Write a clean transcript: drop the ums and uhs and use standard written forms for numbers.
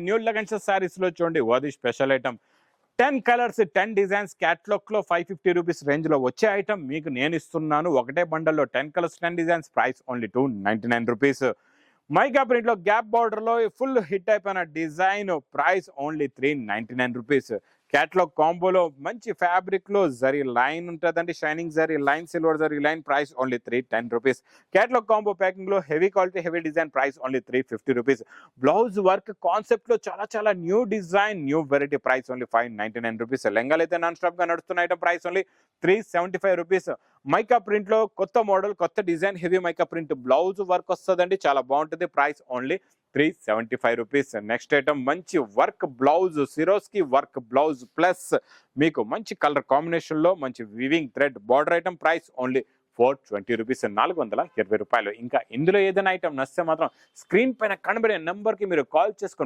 New లగన్స్ saris లో చూడండి అది special item 10 colours 10 designs catalogue లో 550 రూపీస్ రేంజ్ లో వచ్చే ఐటమ్ మీకు నేను ఇస్తున్నాను. ఒకటే బండల్లో 10 colours 10 designs price only 299 rupees. Mica print లో గ్యాప్ బార్డర్ లో ఫుల్ హిట్ అయిపోయిన design price only 399 rupees. Catalogue కాంబోలో మంచి ఫ్యాబ్రిక్ లో జరీ లైన్ ఉంటుందండి, shining zari line, silver zari line, price only 310 rupees. Catalogue combo packing లో heavy quality heavy design price only 350 rupees. Blouse work concept లో చాలా new design new variety price only 599 rupees. లెంగాలు అయితే non stop గా నడుస్తున్న item price only 375 rupees. Mica print లో కొత్త model కొత్త design heavy mica print blouse work వస్తుందండి, చాలా బాగుంటుంది, price only 375 rupees. Next item మంచి వర్క్ బ్లౌజ్ సిరోస్కి వర్క్ బ్లౌజ్ ప్లస్ మీకు మంచి కలర్ కాంబినేషన్ లో మంచి weaving thread border item price only 420 rupees, 420 రూపాయలు. ఇంకా ఇందులో ఏదైనా ఐటమ్ నచ్చితే మాత్రం స్క్రీన్ పైన కనబడే నెంబర్ కి మీరు కాల్ చేసుకొని